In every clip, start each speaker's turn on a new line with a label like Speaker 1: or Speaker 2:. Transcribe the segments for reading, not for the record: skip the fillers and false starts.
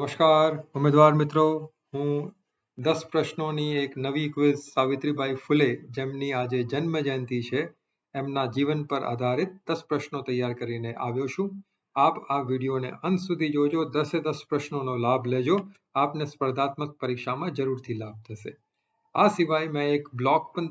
Speaker 1: નમસ્કાર ઉમેદવાર મિત્રો, હું 10 પ્રશ્નોની એક નવી ક્વિઝ સાવિત્રીબાઈ ફૂલે, જેમની આજે જન્મ જયંતિ છે, એમના જીવન પર આધારિત 10 પ્રશ્નો તૈયાર કરીને આવ્યો છું. આપ આ વિડીયોને અંત સુધી જોજો, 10 પ્રશ્નોનો લાભ લેજો. આપને સ્પર્ધાત્મક પરીક્ષામાં જરૂરથી લાભ થશે. આ સિવાય મેં એક બ્લોગ પણ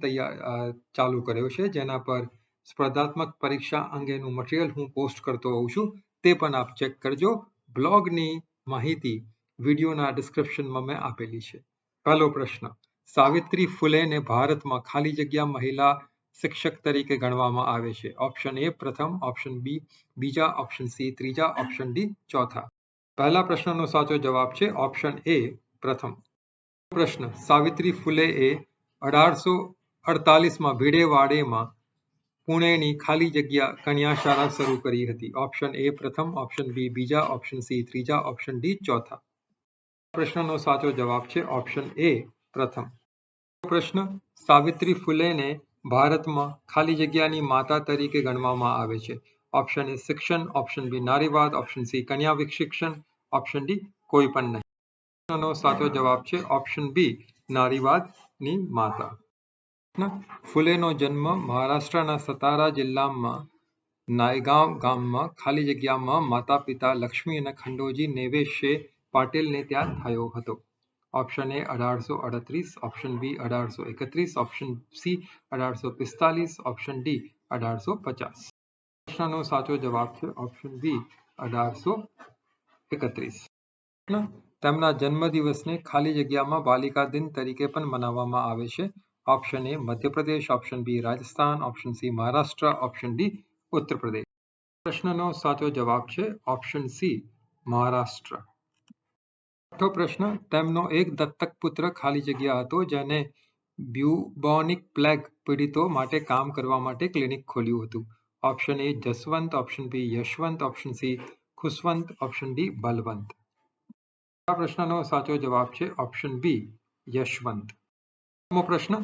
Speaker 1: ચાલુ કર્યો છે, જેના પર સ્પર્ધાત્મક પરીક્ષા અંગેનું મટીરિયલ હું પોસ્ટ કરતો હોઉં છું. તે પણ આપ ચેક કરજો. બ્લોગની માહિતી વિડીયોના ડિસ્ક્રિપ્શનમાં મેં આપેલી છે. પહેલો પ્રશ્ન: સાવિત્રી ફૂલેને ભારતમાં ખાલી જગ્યા મહિલા શિક્ષક તરીકે ગણવામાં આવે છે. ઓપ્શન એ પ્રથમ, ઓપ્શન બી બીજા, ઓપ્શન સી ત્રીજા, ઓપ્શન ડી ચોથા. પહેલા પ્રશ્નનો સાચો જવાબ છે ઓપ્શન એ પ્રથમ. પ્રશ્ન: સાવિત્રી ફૂલેએ 1848માં ભીડેવાડેમાં પુણેની ખાલી જગ્યા કન્યા શાળા શરૂ કરી હતી. ઓપ્શન એ પ્રથમ, ઓપ્શન બી બીજા, ઓપ્શન સી ત્રીજા, ઓપ્શન ડી ચોથા. પ્રશ્નનો સાચો જવાબ છે ઓપ્શન એ પ્રથમ. પ્રશ્ન: સાવિત્રી ફૂલેને ભારતમાં ખાલી જગ્યાની માતા તરીકે ગણવામાં આવે છે. ઓપ્શન એ શિક્ષણ, ઓપ્શન બી નારીવાદ, ઓપ્શન સી કન્યા શિક્ષણ, ઓપ્શન ડી કોઈ પણ નહીં. પ્રશ્નનો સાચો જવાબ છે ઓપ્શન બી નારીવાદની માતા. ફૂલેનો જન્મ મહારાષ્ટ્રના સતારા જિલ્લામાં નાયગાંવ ગામમાં ખાલી જગ્યામાં માતા પિતા લક્ષ્મી અને ખંડોજી નેવેશે પાટીલને ત્યાં થયો હતો. Option A 1838, option B 1831, option C 1845, option D 1850. પ્રશ્નનો સાચો જવાબ છે ઓપ્શન બી 1831. તેમના જન્મદિવસને ખાલી જગ્યામાં બાલિકા દિન તરીકે પણ મનાવવામાં આવે છે. Option A Madhya Pradesh, option B Rajasthan, option C Maharashtra, option D Uttar Pradesh. પ્રશ્નનો સાચો જવાબ છે ઓપ્શન સી મહારાષ્ટ્ર. છઠ્ઠો પ્રશ્ન: તેમનો એક દત્તક પુત્ર ખાલી જગ્યા હતો, જેને બ્યુબોનિક પ્લેગ પીડિતો માટે કામ કરવા માટે ક્લિનિક ખોલ્યું હતું. Option A Jaswant, option B Yashwant, option C Khushwant, option D Balwant. આ પ્રશ્નનો સાચો જવાબ છે ઓપ્શન બી યશવંત. પ્રશ્ન: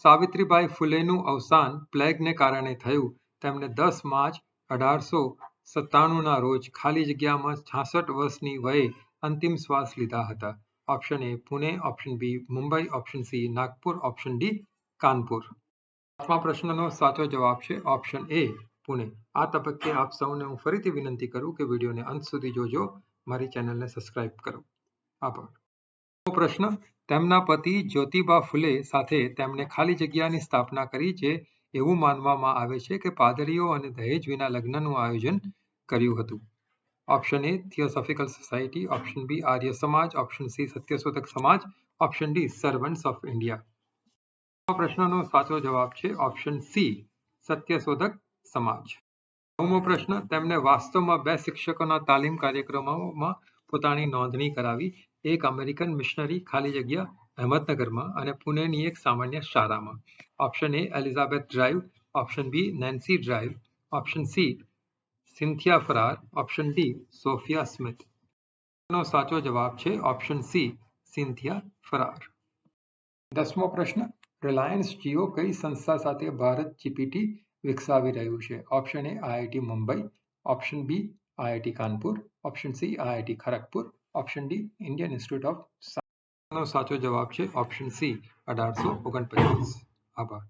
Speaker 1: સાવિત્રીબાઈ ફૂલેનું અવસાન પ્લેગને કારણે થયું. તેમણે 10 માર્ચ 1897ના રોજ ખાલી જગ્યામાં 66 વર્ષની વયે અંતિમ શ્વાસ લીધા હતા. Option A Pune, option B Mumbai, option C Nagpur, option D Kanpur. પાંચમા પ્રશ્નનો સાચો જવાબ છે ઓપ્શન એ પુણે. આ તબક્કે આપ સૌને હું ફરીથી વિનંતી કરું કે વિડીયોને અંત સુધી જોજો, મારી ચેનલને સબસ્ક્રાઇબ કરો. આભાર. પ્રશ્ન: તેમના પતિ જ્યોતિબા ફૂલે સાથે તેમણે ખાલી જગ્યાની સ્થાપના કરી, જે એવું માનવામાં આવે છે કે પાદરીઓ અને દહેજ વિના લગ્નનું આયોજન કર્યું હતું. Option A theosophical society, option B Arya Samaj, option C Satyashodhak Samaj, option D servants of India. પ્રશ્નનો સાચો જવાબ છે ઓપ્શન સી સત્યશોધક સમાજ. નવમો પ્રશ્ન: તેમણે વાસ્તવમાં 2 શિક્ષકોના તાલીમ કાર્યક્રમોમાં પોતાની નોંધણી કરાવી. એક અમેરિકન મિશનરી ખાલી જગ્યા અહેમદનગરમાં અને પુણેની એક સામાન્ય શાળામાં. Option A Elizabeth drive, option B Nancy drive, option C Cynthia Farrar, option D Sophia Smith. નો સાચો જવાબ છે ઓપ્શન સી સિન્થિયા ફરાર. 10મો પ્રશ્ન: રિલાયન્સ જીઓ કઈ સંસ્થા સાથે ભારત જીપીટી વિકસાવી રહ્યું છે? Option A IIT Mumbai, option B IIT Kanpur, option C IIT Kharagpur, option D Indian Institute of Science. સાચો જવાબ છે ઓપ્શન સી 1849. આભાર.